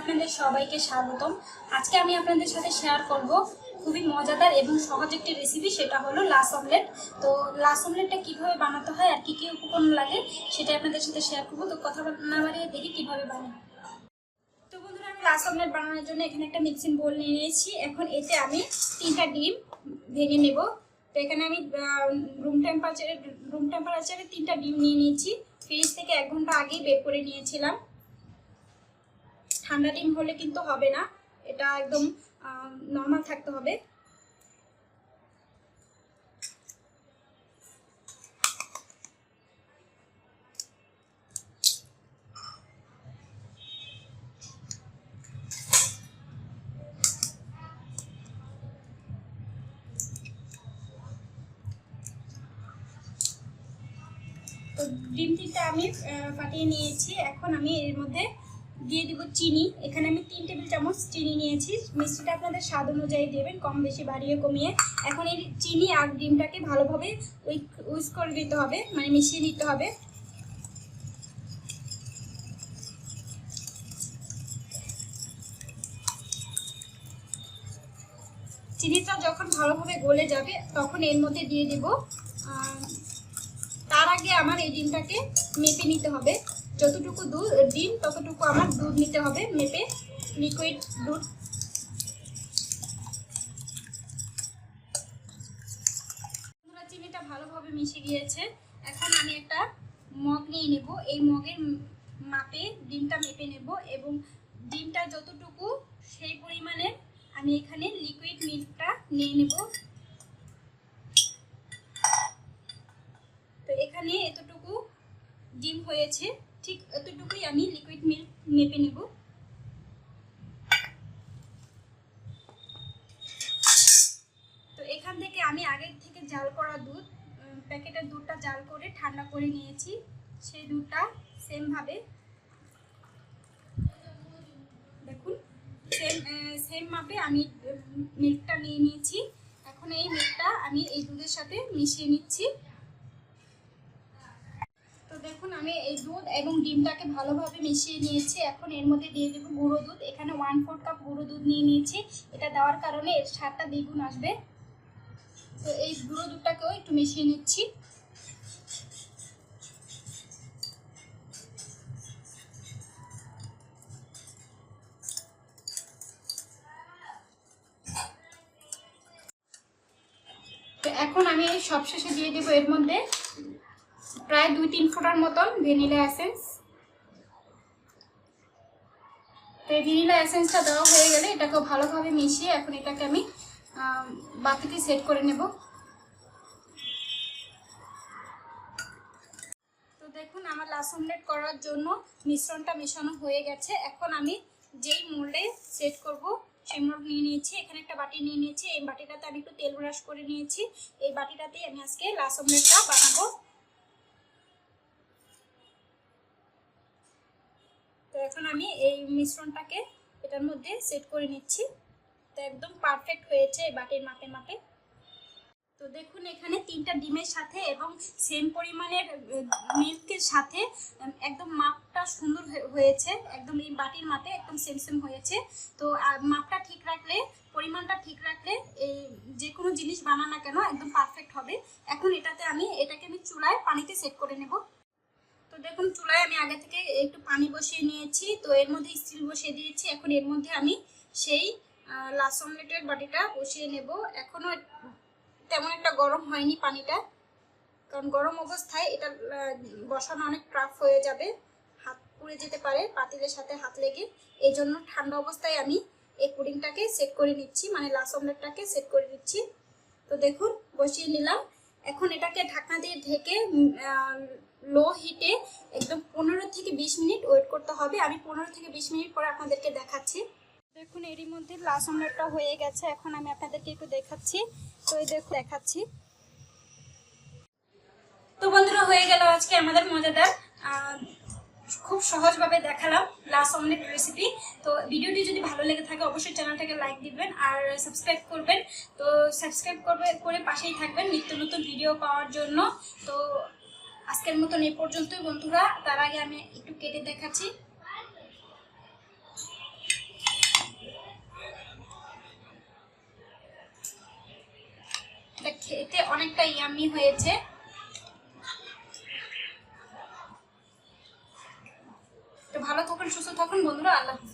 আপনাদের সবাইকে স্বাগতম। আজকে আমি আপনাদের সাথে শেয়ার করব খুবই মজাদার এবং সহজ একটি রেসিপি, সেটা হলো লাশ অমলেট। তো লাশ অমলেটটা কীভাবে বানাতে হয় আর কী কী উপকরণ লাগে সেটা আপনাদের সাথে শেয়ার করবো। তো কথা না বাড়িয়ে দেখি কীভাবে বানাই। তো বন্ধুরা, আমি লাশ অমলেট বানানোর জন্য এখানে একটা মিক্সিং বোল নিয়ে নিয়েছি। এখন এতে আমি 3টা ডিম ভেঙে নেব। তো এখানে আমি রুম টেম্পারেচারে 3টা ডিম নিয়ে নিয়েছি। ফ্রিজ থেকে 1 ঘন্টা আগেই বের করে নিয়েছিলাম। ঠান্ডা ডিম হলে কিন্তু হবে না, এটা একদম নর্মাল থাকতে হবে। তো ডিম 3টা আমি ফাটিয়ে নিয়েছি। এখন আমি এর মধ্যে দিয়ে দিব চিনি। এখানে আমি 3 টেবিল চামচ চিনি নিয়েছি। মিষ্টিটা আপনাদের স্বাদ অনুযায়ী দেবেন, কম বেশি বাড়িয়ে কমিয়ে। এখন এই চিনি আর ডিমটাকে ভালোভাবে উইস্ক করে দিতে হবে, মানে মিশিয়ে নিতে হবে। চিনিটা যখন ভালোভাবে গলে যাবে তখন এর মধ্যে দিয়ে দেব। তার আগে আমার এই ডিমটাকে মেপে নিতে হবে। যতটুকু ডিম ততটুকু আমার দুধ নিতে হবে মেপে, লিকুইড দুধ। চিনিটা ভালোভাবে মিশে গিয়েছে। এখন আমি একটা মগ নিয়ে নেব। এই মগের মাপে ডিমটা মেপে নেব এবং ডিমটা যতটুকু সেই পরিমাণে আমি এখানে লিকুইড মিল্কটা নিয়ে নেব। তো এখানে এতটুকু ডিম হয়েছে, ঠিক এতটুকুই আমি লিকুইড মিল্ক মেপে নেব। তো এখান থেকে আমি আগের থেকে জাল করা দুধ, প্যাকেটের দুধটা জাল করে ঠান্ডা করে নিয়েছি। সেই দুধটা সেমভাবে দেখুন, সেম মাপে আমি মিল্কটা নিয়ে নিয়েছি। এখন এই মিল্কটা আমি এই দুধের সাথে মিশিয়ে নিচ্ছি। তো দেখুন, আমি এই দুধ এবং ডিমটাকে ভালোভাবে মিশিয়ে নিয়েছি। এখন এর মধ্যে দিয়ে দেবো গুঁড়ো দুধ। এখানে 1/4 কাপ গুঁড়ো দুধ নিয়ে নিয়েছি। এটা দেওয়ার কারণে এর স্বাদটা দ্বিগুণ আসবে। তো এই গুঁড়ো দুধটাকেও একটু মিশিয়ে নিচ্ছি। তো এখন আমি এই সবশেষে দিয়ে দেবো এর মধ্যে প্রায় 2-3 ফোঁটার মতন ভ্যানিলা এসেন্স। তো এই ভ্যানিলা এসেন্সটা দেওয়া হয়ে গেলে এটাকে ভালোভাবে মিশিয়ে এখন এটাকে আমি বাটিতে সেট করে নেব। তো দেখুন, আমার লাশ অমলেট করার জন্য মিশ্রণটা মেশানো হয়ে গেছে। এখন আমি যেই মোল্ডে সেট করব সেই মোল্ড নিয়ে নিয়েছি। এখানে একটা বাটি নিয়ে নিয়েছি। এই বাটিটাতে আমি একটু তেল ব্রাশ করে নিয়েছি। এই বাটিটাতেই আমি আজকে লাশ অমলেটটা বানাবো। তো এখন আমি এই মিশ্রণটাকে এটার মধ্যে সেট করে নিচ্ছি। তো একদম পারফেক্ট হয়েছে এই বাটির মাপে মাপে। তো দেখুন, এখানে 3টা ডিমের সাথে এবং সেম পরিমাণের মিল্কের সাথে একদম মাপটা সুন্দর হয়েছে। একদম এই বাটির মাপে একদম সেম হয়েছে। তো মাপটা ঠিক রাখলে, পরিমাণটা ঠিক রাখলে এই যে কোনো জিনিস বানানো কেন একদম পারফেক্ট হবে। এখন এটাকে আমি চুলায় পানিতে সেট করে নেব। তো দেখুন, চুলায় আমি আগে থেকে একটু পানি বসিয়ে নিয়েছি। তো এর মধ্যে স্টিল বসিয়ে দিয়েছি। এখন এর মধ্যে আমি সেই লাশ অমলেটের বাটিটা বসিয়ে নেব। এখনো তেমন একটা গরম হয়নি পানিটা, কারণ গরম অবস্থায় এটা বসানো অনেক টাফ হয়ে যাবে, হাত পুড়ে যেতে পারে পাতিলের সাথে হাত লেগে। এই জন্য ঠান্ডা অবস্থায় আমি এই পুডিংটাকে সেট করে নিচ্ছি, মানে লাশ অমলেটটাকে সেট করে নিচ্ছি। তো দেখুন, বসিয়ে নিলাম। এখন এটাকে ঢাকনা দিয়ে ঢেকে লো হিটে একদম 15 থেকে 20 মিনিট ওয়েট করতে হবে। আমি 15 থেকে 20 মিনিট পরে আপনাদেরকে দেখাচ্ছি। দেখুন, এরই মধ্যে লাশ অমলেটটা হয়ে গেছে। এখন আমি আপনাদেরকে একটু দেখাচ্ছি। তো এই দেখুন, দেখাচ্ছি। তো বন্ধুরা, হয়ে গেল আজকে আমাদের মজাদার, খুব সহজভাবে দেখালাম লাশ অমলেট রেসিপি। তো ভিডিওটি যদি ভালো লেগে থাকে অবশ্যই চ্যানেলটাকে লাইক দিবেন আর সাবস্ক্রাইব করবেন। তো সাবস্ক্রাইব করে পাশেই থাকবেন নিত্য নতুন ভিডিও পাওয়ার জন্য। তো আজকের মতন এই পর্যন্তই বন্ধুরা। তার আগে আমি একটু কেটে দেখাচ্ছি। খেতে অনেকটা ইয়াম্মি হয়েছে। তো ভালো থাকুন, সুস্থ থাকুন বন্ধুরা, আল্লাহ হাফেজ।